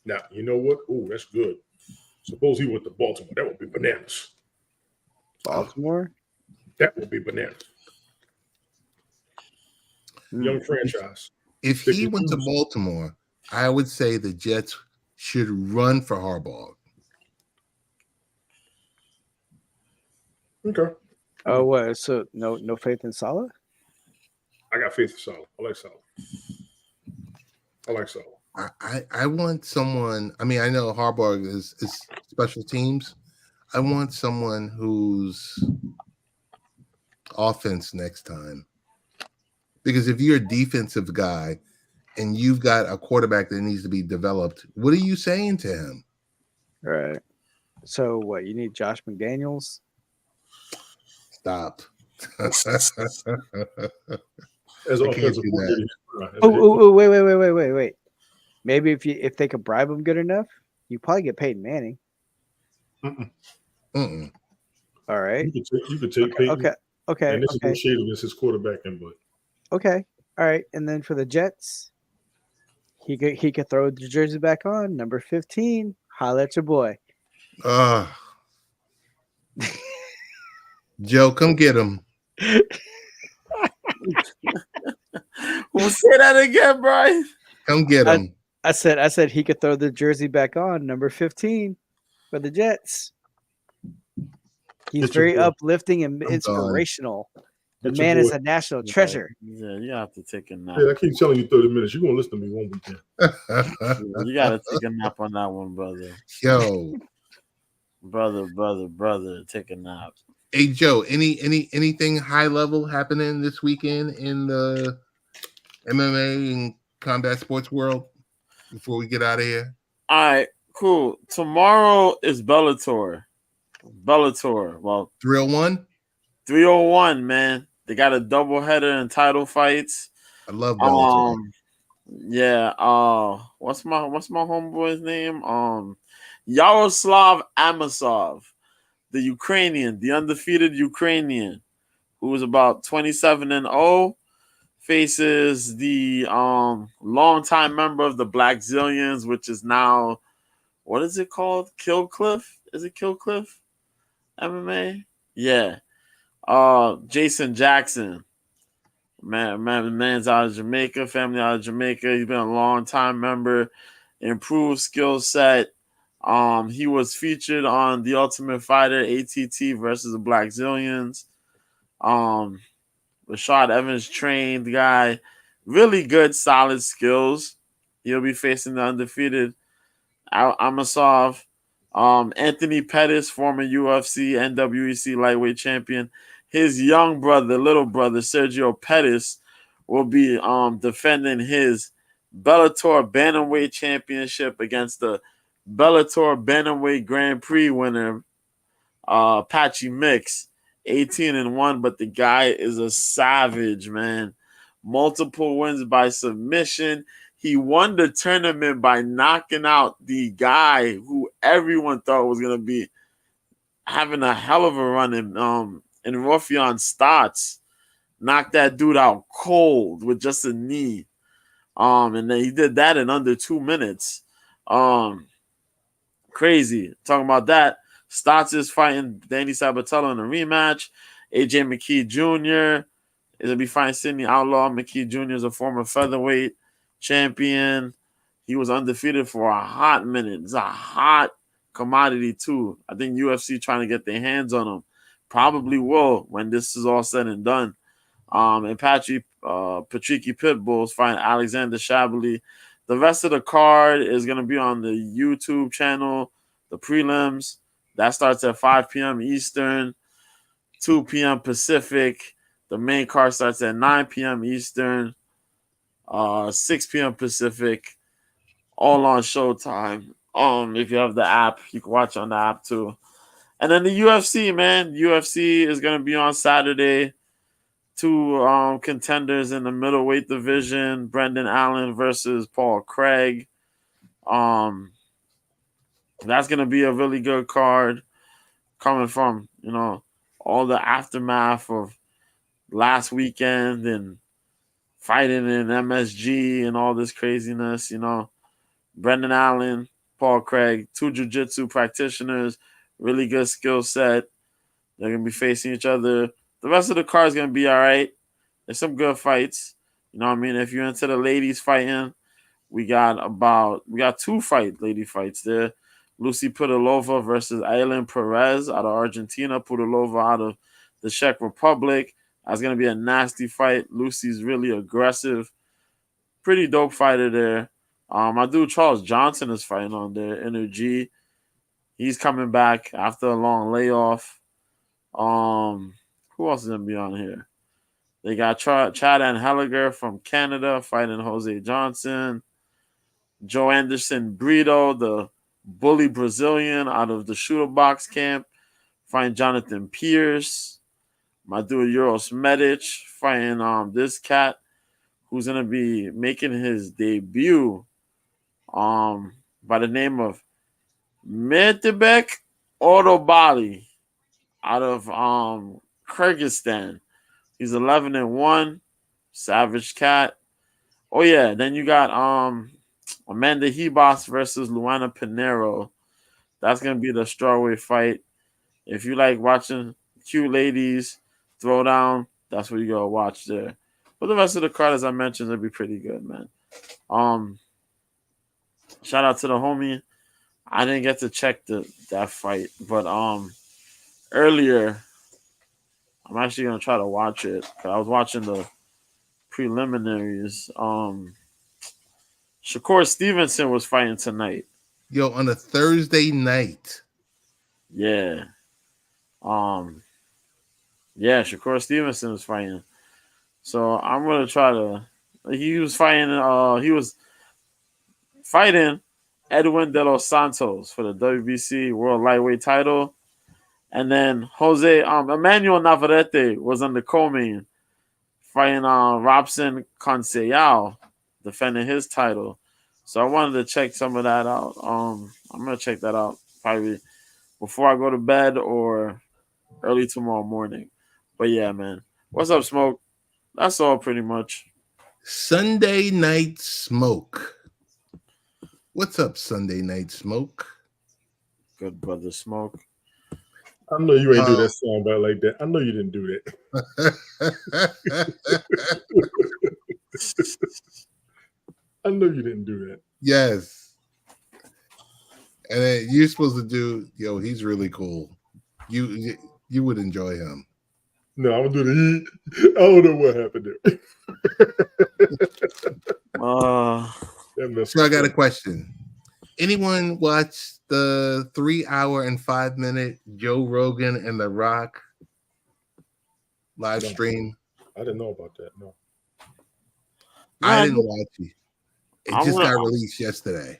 Now, you know what? Oh, that's good. Suppose he went to Baltimore. That would be bananas. Baltimore. That would be bananas. Hmm. Young franchise. If he went to Baltimore, I would say the Jets should run for Harbaugh. Okay. Oh, what? So no faith in Salah? I got faith in Salah. I like Salah. I want someone. I mean, I know Harbaugh is special teams. I want someone who's offense next time. Because if you're a defensive guy and you've got a quarterback that needs to be developed, what are you saying to him? All right. So what? You need Josh McDaniels? Stop. As I can't offensive do that. coordinator. Oh, wait. Maybe if they could bribe him good enough, you probably get Peyton Manning. Mm-mm. All right. You could take Peyton. Okay. And this is no shade against his quarterbacking, but Okay. All right. And then for the Jets, he could throw the jersey back on, number 15. Holla at your boy. Joe, come get him. We'll say that again, Brian. Come get him. I said he could throw the jersey back on, number 15 for the Jets. He's Get your very boy. uplifting and I'm inspirational. The Get your man is boy. a national treasure. Yeah, you have to take a nap. yeah, I keep telling you 30 minutes. You're gonna listen to me one weekend. You gotta take a nap on that one, brother. Yo. Brother, take a nap. Hey Joe, anything high level happening this weekend in the MMA and combat sports world before we get out of here? All right, cool. Tomorrow is Bellator. Well, 301? 301, man. They got a doubleheader and title fights. I love Bellator. Yeah. What's my homeboy's name? Yaroslav Amosov, the Ukrainian, the undefeated Ukrainian, who was about 27-0, faces the longtime member of the Black Zillions, which is now, what is it called? Killcliff? Is it Killcliff MMA? Yeah. Jason Jackson. Man's out of Jamaica, family out of Jamaica. He's been a long time member, improved skill set. He was featured on The Ultimate Fighter, ATT versus the Black Zillions. Rashad Evans trained the guy, really good, solid skills. He'll be facing the undefeated Amasov. Anthony Pettis, former UFC, NWEC lightweight champion. His young brother, little brother, Sergio Pettis, will be defending his Bellator Bantamweight Championship against the Bellator Bantamweight Grand Prix winner, Patchy Mix, 18-1, but the guy is a savage, man. Multiple wins by submission. He won the tournament by knocking out the guy who everyone thought was gonna be having a hell of a run in Rafion Stotts. Knocked that dude out cold with just a knee. And then he did that in under 2 minutes. Crazy. Talking about that. Stotts is fighting Danny Sabatello in a rematch. AJ McKee Jr. is going to be fighting Sidney Outlaw. McKee Jr. is a former featherweight champion. He was undefeated for a hot minute. It's a hot commodity, too. I think UFC trying to get their hands on him. Probably will when this is all said and done. And Patricky Pitbull is fighting Alexander Shabliy. The rest of the card is going to be on the YouTube channel, the prelims. That starts at 5 p.m. Eastern, 2 p.m. Pacific. The main card starts at 9 p.m. Eastern, 6 p.m. Pacific, all on Showtime. If you have the app, you can watch on the app too. And then the UFC, man. UFC is going to be on Saturday. 2 contenders in the middleweight division, Brendan Allen versus Paul Craig. That's going to be a really good card coming from, all the aftermath of last weekend and fighting in MSG and all this craziness, Brendan Allen, Paul Craig, 2 jiu-jitsu practitioners, really good skill set. They're going to be facing each other. The rest of the card is going to be all right. There's some good fights. You know what I mean? If you're into the ladies fighting, we got 2 lady fights there. Lucy Pudilova versus Aileen Perez out of Argentina. Pudilova out of the Czech Republic. That's going to be a nasty fight. Lucy's really aggressive. Pretty dope fighter there. My dude Charles Johnson is fighting on there. Energy. He's coming back after a long layoff. Who else is going to be on here? They got Chad Anheliger from Canada fighting Jose Johnson. Joe Anderson Brito, the bully Brazilian out of the shooter box camp, fighting Jonathan Pierce. My dude Euros Medic fighting this cat who's going to be making his debut by the name of Metebek Otobali out of Kyrgyzstan. He's 11-1, savage cat. Oh yeah, then you got Amanda Hebos versus Luana Pinero. That's gonna be the strawweight fight. If you like watching cute ladies throw down, that's what you gotta watch there. But the rest of the card, as I mentioned, will be pretty good, man. Shout out to the homie. I didn't get to check that fight, but earlier I'm actually gonna try to watch it. I was watching the preliminaries. Shakur Stevenson was fighting tonight. Yo, on a Thursday night. Yeah. Shakur Stevenson was fighting. So I'm gonna try to. He was fighting Edwin De Los Santos for the WBC World Lightweight title. And then Emmanuel Navarrete was on the co-main fighting Robson Conceiao, defending his title. So I wanted to check some of that out. I'm going to check that out probably before I go to bed or early tomorrow morning. But yeah, man. What's up, Smoke? That's all pretty much. Sunday Night Smoke. What's up, Sunday Night Smoke? Good brother Smoke. I know you ain't do that song back like that. I know you didn't do that. I know you didn't do that. Yes. And then you're supposed to do, he's really cool. You would enjoy him. No, I'm gonna do the I don't know what happened there. So I got a question. Anyone watch the 3 hour and 5 minute Joe Rogan and The Rock live stream? I didn't know about that. No. I didn't watch it. It just got released yesterday.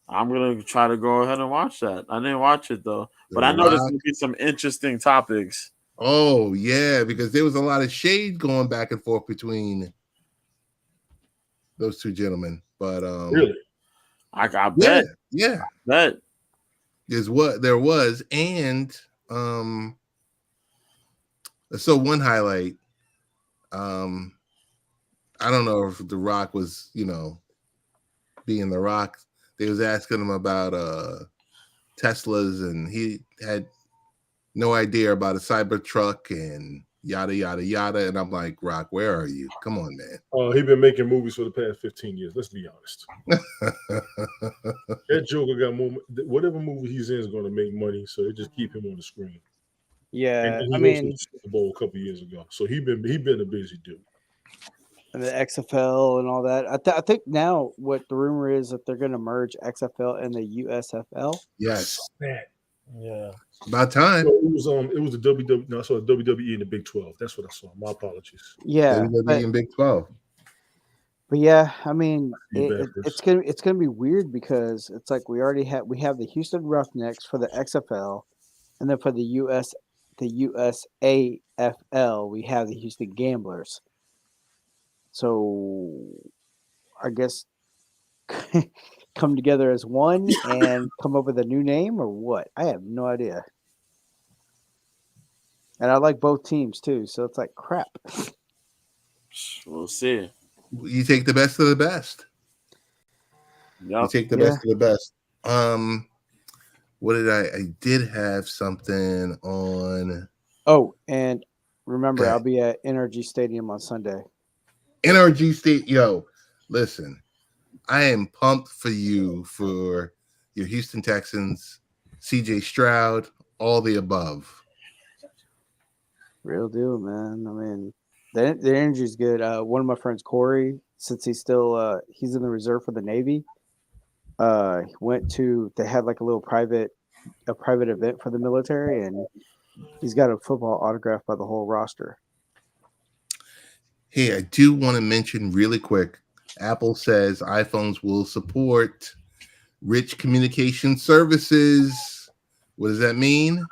I'm gonna try to go ahead and watch that. I didn't watch it though, but The I know there's Rock. gonna be some interesting topics. Oh yeah, because there was a lot of shade going back and forth between those two gentlemen. But Really? I bet. Yeah. Bet. Is what there was, and so one highlight. I don't know if The Rock was, being The Rock. They was asking him about Teslas, and he had no idea about a Cybertruck and yada yada yada. And I'm like, Rock, where are you? Come on, man. He's been making movies for the past 15 years. Let's be honest. That Joker got more. Whatever movie he's in is going to make money, so they just keep him on the screen. Yeah, and he I hosted mean, the Super Bowl a couple years ago, so he been a busy dude. and the XFL and all that. I think now what the rumor is that they're going to merge XFL and the USFL. Yes, Yeah. about time. So it was the WWE. No, I saw the WWE in the Big 12. That's what I saw. My apologies. Yeah, WWE in Big 12. but yeah, I mean, Backwards. it's gonna be weird because it's like we have the Houston Roughnecks for the XFL, and then for the USAFL we have the Houston Gamblers. So I guess come together as one and come up with a new name or what? I have no idea. And I like both teams too, so it's like crap. We'll see. You take the best of the best. Yep. You take the best of the best. What did I did have something on. Oh, and remember, Okay. I'll be at NRG Stadium on Sunday. NRG State, yo, listen, I am pumped for you for your Houston Texans, CJ Stroud, all the above. Real deal, man. I mean, the energy is good. One of my friends, Corey, since he's still he's in the reserve for the Navy, they had like a private event for the military, and he's got a football autograph by the whole roster. Hey, I do want to mention really quick, Apple says iPhones will support rich communication services. What does that mean?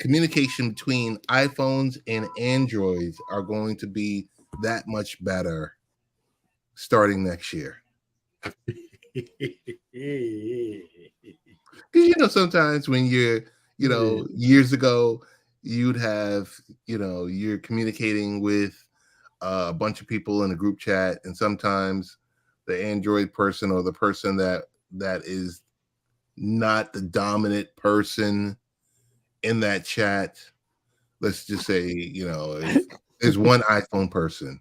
Communication between iPhones and Androids are going to be that much better starting next year. Because sometimes when you're years ago you'd have you're communicating with a bunch of people in a group chat, and sometimes the Android person or the person that is not the dominant person in that chat, let's just say, if there's one iPhone person,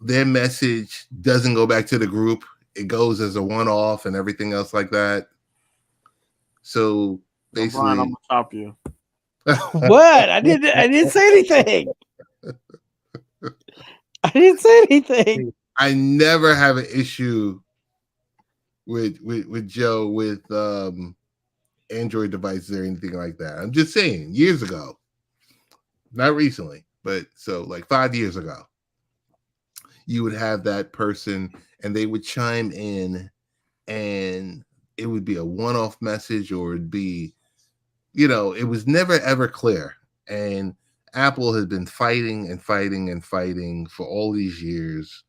their message doesn't go back to the group. It goes as a one-off and everything else like that. So basically, Brian, I'm gonna stop you. What? I didn't say anything. I didn't say anything. I never have an issue with Joe with Android devices or anything like that. I'm just saying, years ago, not recently, but so like 5 years ago, you would have that person and they would chime in, and it would be a one-off message, or it'd be, it was never ever clear. And Apple has been fighting and fighting and fighting for all these years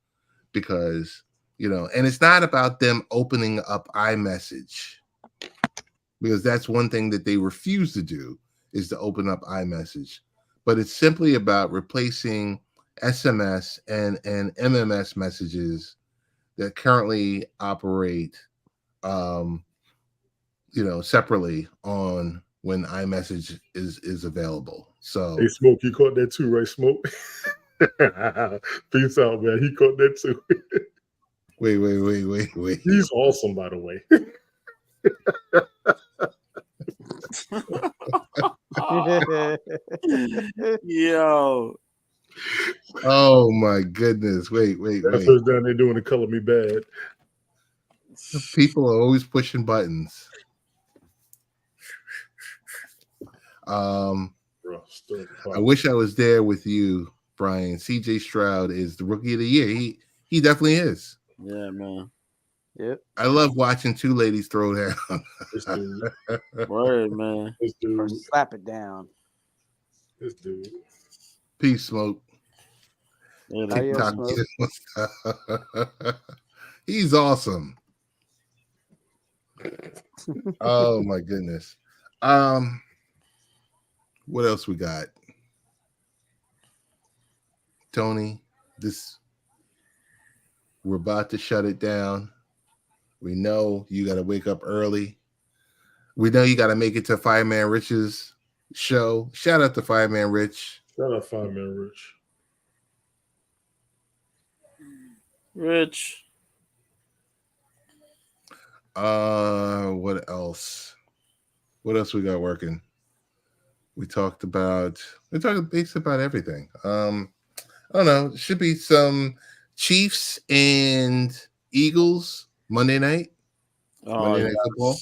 because, and it's not about them opening up iMessage, because that's one thing that they refuse to do, is to open up iMessage. But it's simply about replacing SMS and MMS messages that currently operate, separately on when iMessage is available. So, hey, Smoke, you caught that too, right, Smoke? Peace out, man. He caught that too. Wait. He's awesome, by the way. Yo, Oh my goodness. Wait. That's what's down there doing the color me bad. People are always pushing buttons. Bro, stir the pot. I wish I was there with you, Brian. CJ Stroud is the rookie of the year. He definitely is. Yeah, man. Yep. I love watching two ladies throw down. This dude. Word, man. This Or dude. slap it down. This dude. Peace, Smoke. Yeah, How you TikTok. Smoke? He's awesome. Oh my goodness. What else we got? Tony, we're about to shut it down. We know you got to wake up early. We know you got to make it to Fireman Rich's show. Shout out to Fireman Rich. Shout out Fireman Rich. Rich. What else? What else we got working? We talked basically about everything. I don't know. It should be some Chiefs and Eagles Monday night. Monday Night Football.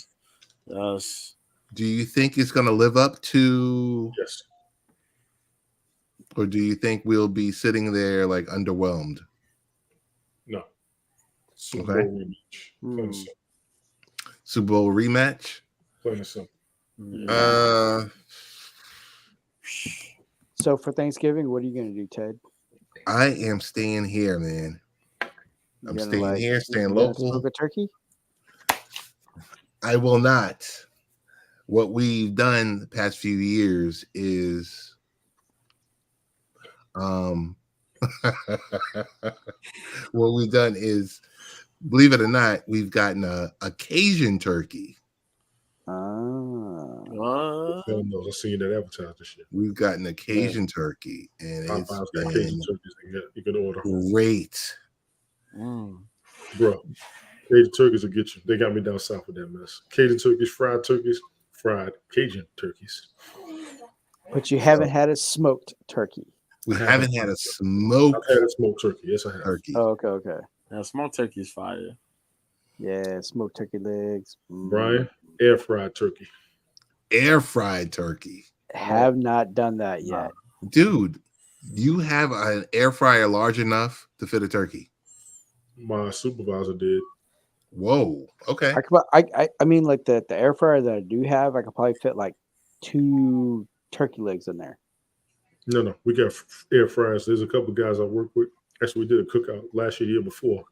Yes. Do you think it's going to live up to? Yes. Or do you think we'll be sitting there like underwhelmed? No. Super Okay. Bowl rematch. Plain and simple. Super Bowl rematch? Plain and simple. So for Thanksgiving, what are you gonna do, Ted? I am staying here, man. I'm You gonna, staying here, staying you gonna local. Smoke a turkey? I will not. What we've done the past few years is what we've done is, believe it or not, we've gotten a Cajun turkey. What? Hell knows. I seen that advertised this shit. We've gotten a Cajun turkey, and it's Popeyes got been Cajun turkeys you can order. great. Bro, Cajun turkeys will get you. They got me down south with that mess. Cajun turkeys, fried Cajun turkeys. But you haven't had a smoked turkey. We haven't had a smoked I've had a smoked turkey. Yes, I have. turkey. Oh, okay. Yeah, smoked turkey's fire. Yeah, smoked turkey legs. Brian, air fried turkey. Air fried turkey. Have not done that yet. Dude, you have an air fryer large enough to fit a turkey. My supervisor did. Whoa. Okay. I mean, like the air fryer that I do have, I could probably fit like 2 turkey legs in there. No. We got air fryers. There's a couple guys I work with. Actually, we did a cookout last year, the year before.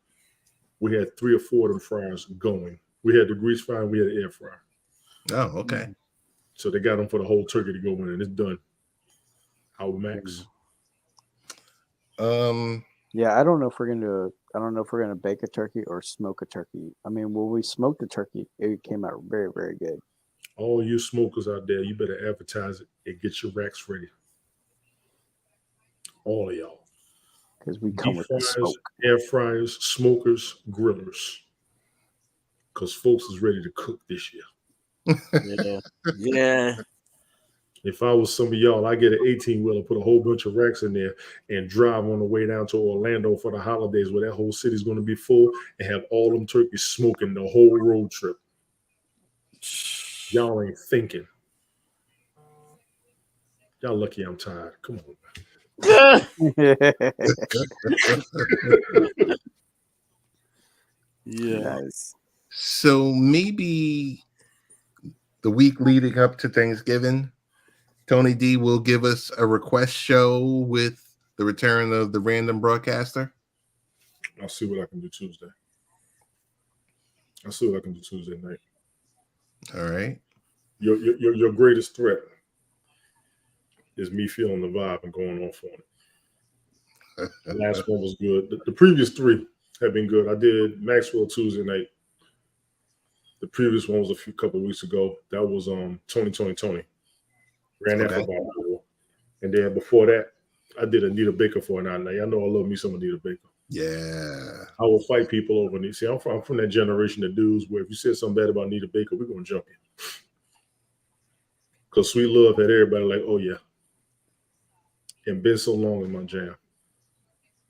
We had 3 or 4 of them fryers going. We had the grease fryer and we had an air fryer. Oh, okay. So they got them for the whole turkey to go in, and it's done. Our max. Yeah, I don't know if we're gonna bake a turkey or smoke a turkey. I mean, when we smoked the turkey, it came out very, very good. All you smokers out there, you better advertise it and get your racks ready. All of y'all. Because we come Deep with the fryers, smoke. air fryers, smokers, grillers. Because folks is ready to cook this year. Yeah. If I was some of y'all, I get an 18-wheeler, put a whole bunch of racks in there, and drive on the way down to Orlando for the holidays where that whole city's going to be full and have all them turkeys smoking the whole road trip. Y'all ain't thinking. Y'all lucky I'm tired. Come on, man. Yeah. Nice. So maybe the week leading up to Thanksgiving, Tony D will give us a request show with the return of the random broadcaster. I'll see what I can do Tuesday. I'll see what I can do Tuesday night. All right. Your greatest threat is me feeling the vibe and going off on it. The last one was good. The previous 3 have been good. I did Maxwell Tuesday night. The previous one was a couple of weeks ago. That was Tony. Ran that for about an hour. And then before that, I did Anita Baker for an hour. Y'all know I love me some Anita Baker. Yeah. I will fight people over Anita. See, I'm from that generation of dudes where if you said something bad about Anita Baker, we're going to jump you. Because Sweet Love had everybody like, oh, yeah. and Been So Long in my jam.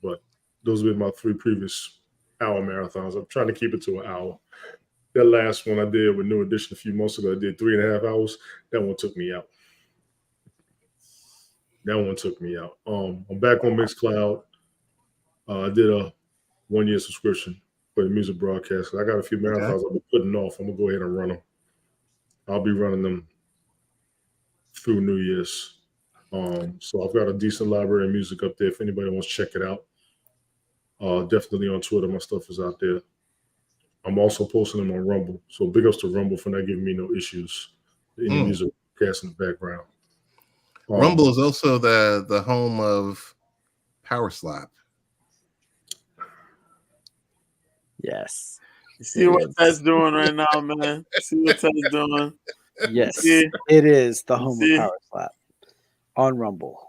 But those have been my 3 previous hour marathons. I'm trying to keep it to an hour. That last one I did with New Edition a few months ago, I did 3.5 hours. That one took me out. I'm back on Mixcloud. I did a 1-year subscription for the music broadcast. I got a few marathons I've been putting off. I'm gonna go ahead and run them. I'll be running them through New Year's. So I've got a decent library of music up there. If anybody wants to check it out, definitely on Twitter. My stuff is out there. I'm also posting them on Rumble. So big ups to Rumble for not giving me no issues. Any music broadcast in the background. Rumble is also the home of Power Slap. Yes. You see what Ted's doing right now, man? See what Ted's doing? Yes. See? It is the home See? of Power Slap on Rumble.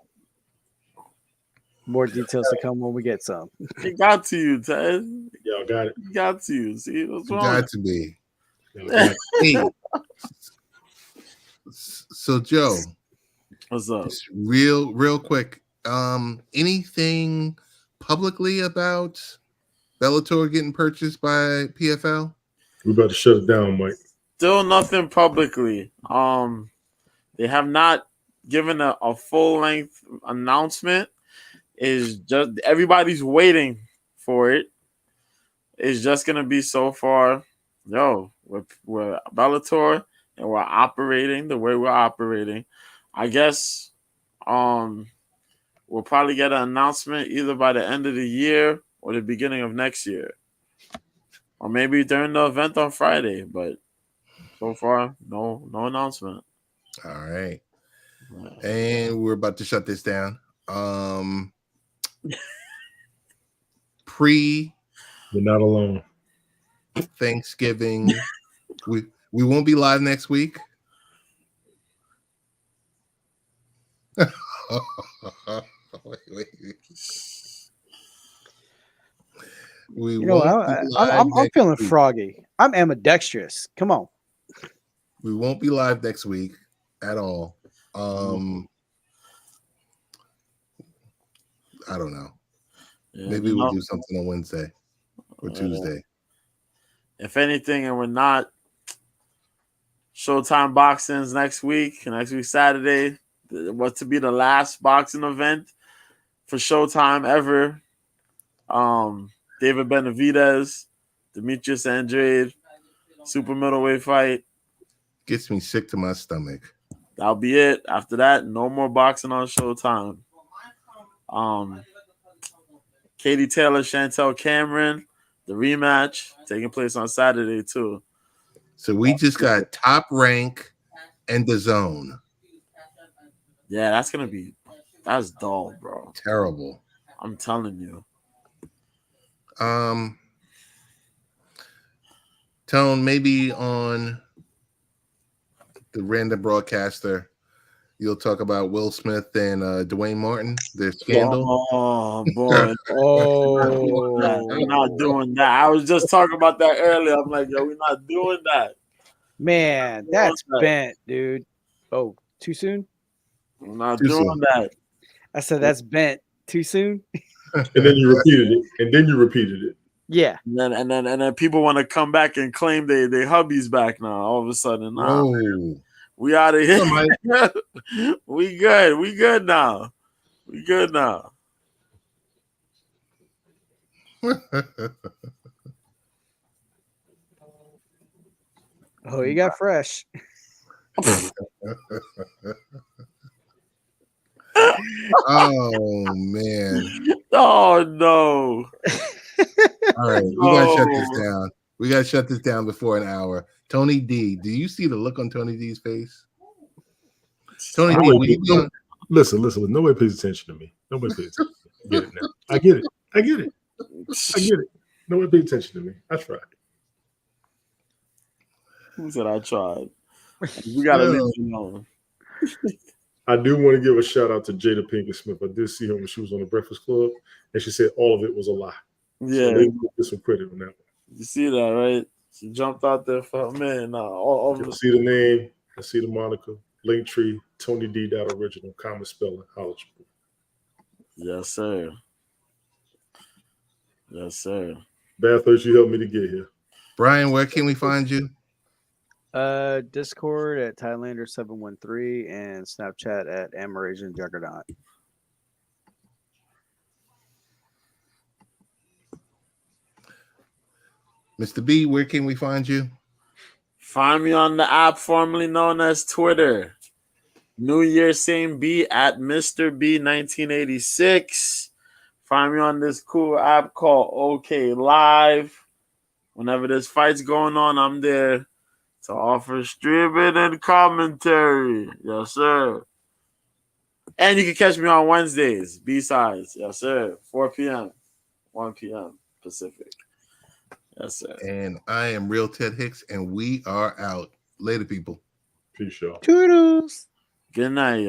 More details to come when we get some. It got to you, Ted. Y'all got it. It got to you. See what's It wrong? got to be. Y'all got it. Hey. So Joe, What's up? just real quick. Anything publicly about Bellator getting purchased by PFL? We better shut it down, Mike. Still nothing publicly. They have not given a full length announcement. Is just everybody's waiting for it. It's just gonna be so far. We're Bellator and we're operating the way we're operating. I guess we'll probably get an announcement either by the end of the year or the beginning of next year. Or maybe during the event on Friday, but so far, no announcement. All right. And we're about to shut this down. You're not alone. Thanksgiving. we won't be live next week. wait. I'm feeling froggy. I'm ambidextrous. Come on. We won't be live next week at all. I don't know. Yeah, Maybe we'll do something on Wednesday or Tuesday. If anything, and we're not Showtime Boxing's next week Saturday, was to be the last boxing event for Showtime ever. David Benavidez, Demetrius Andrade, super middleweight fight. Gets me sick to my stomach. That'll be it. After that, no more boxing on Showtime. Katie Taylor, Chantel Cameron, the rematch taking place on Saturday too. So we just got Top Rank and the Zone. Yeah, that's dull, bro. Terrible. I'm telling you. Tone, maybe on the random broadcaster, you'll talk about Will Smith and Dwayne Martin, their scandal. Oh boy. We're not doing that. I was just talking about that earlier. I'm like, yo, we're not doing that. Man, that's bent, dude. Oh, too soon? We're not doing that. I said that's bent. Too soon? And then you repeated it. Yeah. And then people want to come back and claim they hubby's back now. All of a sudden, nah, we out of here. We good. We good now. We good now. Oh, you got fresh. Oh man. Oh no. All right, we gotta shut this down. We gotta shut this down before an hour. Tony D, do you see the look on Tony D's face? Tony D, listen. Nobody pays attention to me. Nobody pays attention. Get it now. I get it. Nobody pays attention to me. I tried. Who said I tried? We gotta leave you alone. I do want to give a shout out to Jada Pinkett Smith. I did see her when she was on the Breakfast Club, and she said all of it was a lie. Yeah, so get some credit on that one. You see that, right? She jumped out there for man. I see the name. I see the moniker. Linktree, Tony D. That original. Common spelling. College. Yes, sir. Yes, sir. Bathurst, you helped me to get here. Brian, where can we find you? Discord at Thailander713 and Snapchat at Amerasian Juggernaut. Mr. B, where can we find you? Find me on the app formerly known as Twitter. New Year, same B at Mr. B 1986. Find me on this cool app called OK Live. Whenever there's fights going on, I'm there to offer streaming and commentary. Yes, sir. And you can catch me on Wednesdays, B-sides. Yes, sir. 4 p.m., 1 p.m. Pacific. Yes, sir. And I am Real Ted Hicks, and we are out. Later, people. Peace, y'all. Toodles. Good night.